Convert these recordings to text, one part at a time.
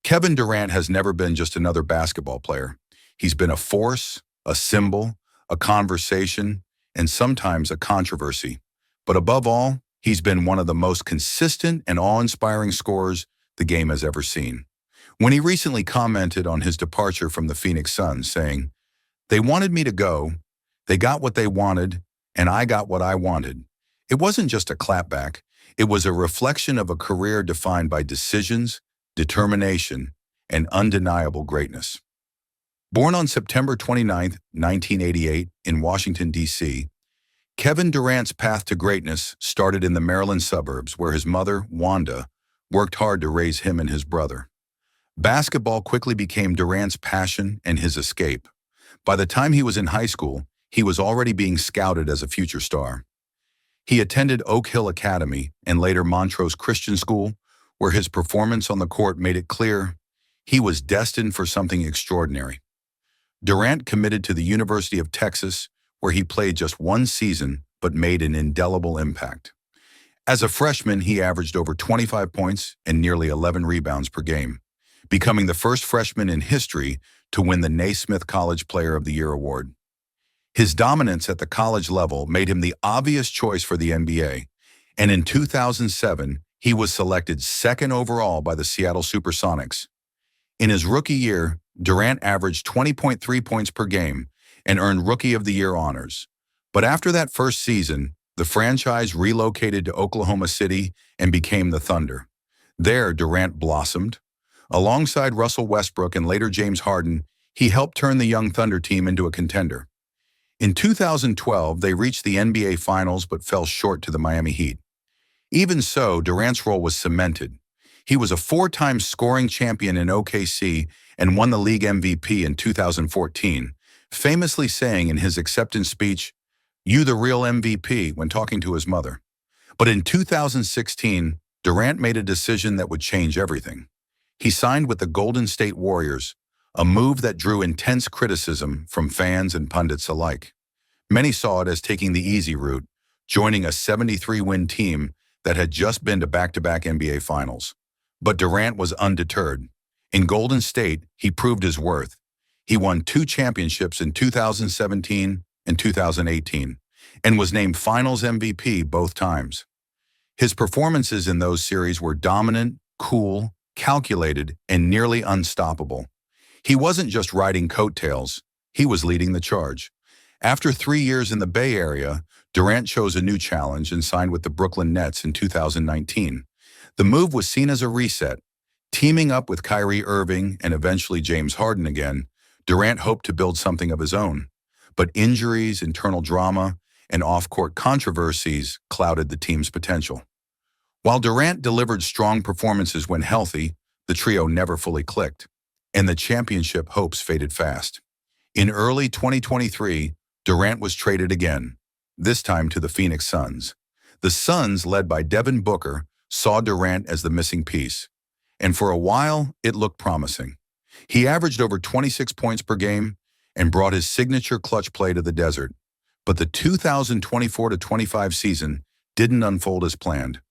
Kevin Durant has never been just another basketball player. He's been a force, a symbol, a conversation, and sometimes a controversy. But above all, he's been one of the most consistent and awe-inspiring scorers the game has ever seen. When he recently commented on his departure from the Phoenix Suns, saying, "They wanted me to go, they got what they wanted, and I got what I wanted." It wasn't just a clapback, it was a reflection of a career defined by decisions, determination, and undeniable greatness. Born on September 29, 1988, in Washington, D.C., Kevin Durant's path to greatness started in the Maryland suburbs where his mother, Wanda, worked hard to raise him and his brother. Basketball quickly became Durant's passion and his escape. By the time he was in high school, he was already being scouted as a future star. He attended Oak Hill Academy and later Montrose Christian School, where his performance on the court made it clear he was destined for something extraordinary. Durant committed to the University of Texas, where he played just one season but made an indelible impact. As a freshman, he averaged over 25 points and nearly 11 rebounds per game, becoming the first freshman in history to win the Naismith College Player of the Year award. His dominance at the college level made him the obvious choice for the NBA, and in 2007, he was selected second overall by the Seattle Supersonics. In his rookie year, Durant averaged 20.3 points per game and earned Rookie of the Year honors. But after that first season, the franchise relocated to Oklahoma City and became the Thunder. There, Durant blossomed. Alongside Russell Westbrook and later James Harden, he helped turn the young Thunder team into a contender. In 2012, they reached the NBA Finals but fell short to the Miami Heat. Even so, Durant's role was cemented. He was a four-time scoring champion in OKC and won the league MVP in 2014, famously saying in his acceptance speech, "You the real MVP," when talking to his mother. But in 2016, Durant made a decision that would change everything. He signed with the Golden State Warriors, a move that drew intense criticism from fans and pundits alike. Many saw it as taking the easy route, joining a 73-win team that had just been to back-to-back NBA Finals. But Durant was undeterred. In Golden State, he proved his worth. He won 2 championships in 2017 and 2018, and was named Finals MVP both times. His performances in those series were dominant, cool, calculated, and nearly unstoppable. He wasn't just riding coattails, he was leading the charge. After 3 years in the Bay Area, Durant chose a new challenge and signed with the Brooklyn Nets in 2019. The move was seen as a reset. Teaming up with Kyrie Irving and eventually James Harden again, Durant hoped to build something of his own. But injuries, internal drama, and off-court controversies clouded the team's potential. While Durant delivered strong performances when healthy, the trio never fully clicked, and the championship hopes faded fast. In early 2023, Durant was traded again, this time to the Phoenix Suns. The Suns, led by Devin Booker, saw Durant as the missing piece, and for a while, it looked promising. He averaged over 26 points per game and brought his signature clutch play to the desert. But the 2024-25 season didn't unfold as planned.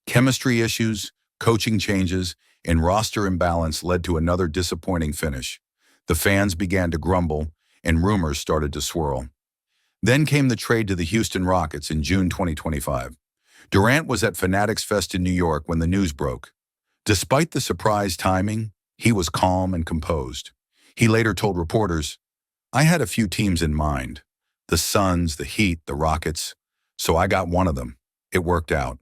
Chemistry issues, coaching changes, and roster imbalance led to another disappointing finish. The fans began to grumble, and rumors started to swirl. Then came the trade to the Houston Rockets in June 2025. Durant was at Fanatics Fest in New York when the news broke. Despite the surprise timing, he was calm and composed. He later told reporters, "I had a few teams in mind. The Suns, the Heat, the Rockets. So I got one of them. It worked out."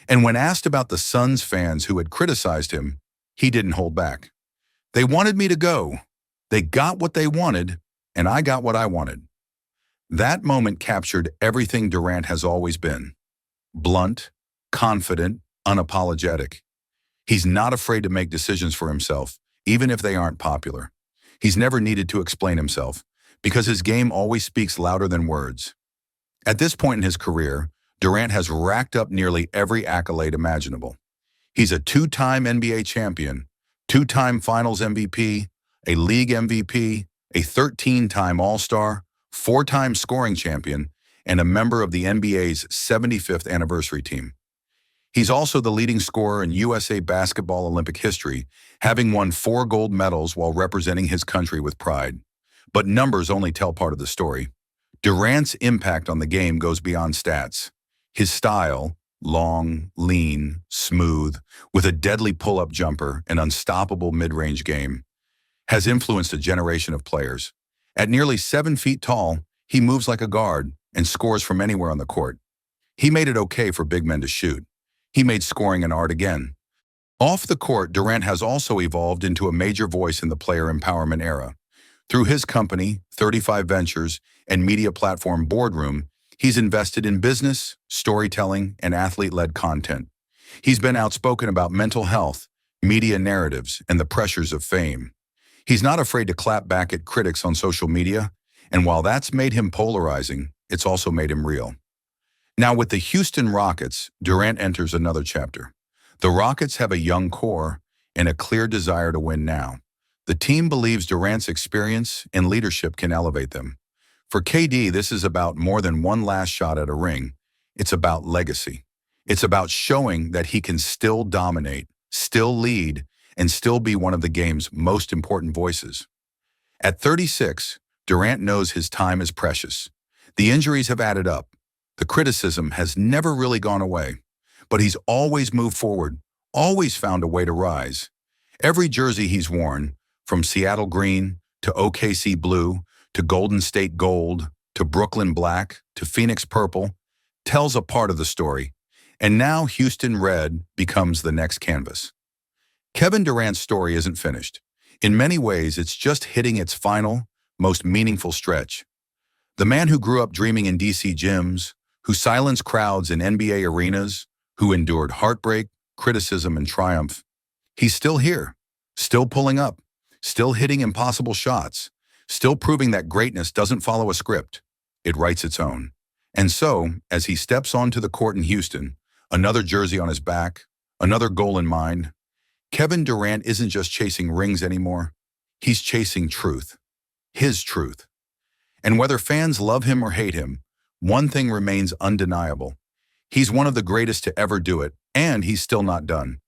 And when asked about the Suns fans who had criticized him, he didn't hold back. "They wanted me to go. They got what they wanted, and I got what I wanted." That moment captured everything Durant has always been. Blunt, confident, unapologetic. He's not afraid to make decisions for himself, even if they aren't popular. He's never needed to explain himself, because his game always speaks louder than words. At this point in his career, Durant has racked up nearly every accolade imaginable. He's a 2-time NBA champion, 2-time Finals MVP, a league MVP, a 13-time All-Star, 4-time scoring champion, and a member of the NBA's 75th anniversary team. He's also the leading scorer in USA basketball Olympic history, having won 4 gold medals while representing his country with pride. But numbers only tell part of the story. Durant's impact on the game goes beyond stats. His style, long, lean, smooth, with a deadly pull-up jumper and unstoppable mid-range game, has influenced a generation of players. At nearly 7 feet tall, he moves like a guard and scores from anywhere on the court. He made it okay for big men to shoot. He made scoring an art again. Off the court, Durant has also evolved into a major voice in the player empowerment era. Through his company, 35 Ventures, and media platform Boardroom, he's invested in business, storytelling, and athlete-led content. He's been outspoken about mental health, media narratives, and the pressures of fame. He's not afraid to clap back at critics on social media, and while that's made him polarizing, it's also made him real. Now with the Houston Rockets, Durant enters another chapter. The Rockets have a young core and a clear desire to win now. The team believes Durant's experience and leadership can elevate them. For KD, this is about more than one last shot at a ring. It's about legacy. It's about showing that he can still dominate, still lead, and still be one of the game's most important voices. At 36, Durant knows his time is precious. The injuries have added up. The criticism has never really gone away, but he's always moved forward, always found a way to rise. Every jersey he's worn, from Seattle green to OKC blue to Golden State gold to Brooklyn black to Phoenix purple, tells a part of the story. And now Houston red becomes the next canvas. Kevin Durant's story isn't finished. In many ways, it's just hitting its final, most meaningful stretch. The man who grew up dreaming in DC gyms, who silenced crowds in NBA arenas, who endured heartbreak, criticism, and triumph, he's still here, still pulling up, still hitting impossible shots, still proving that greatness doesn't follow a script. It writes its own. And so, as he steps onto the court in Houston, another jersey on his back, another goal in mind, Kevin Durant isn't just chasing rings anymore. He's chasing truth. His truth. And whether fans love him or hate him, one thing remains undeniable. He's one of the greatest to ever do it, and he's still not done.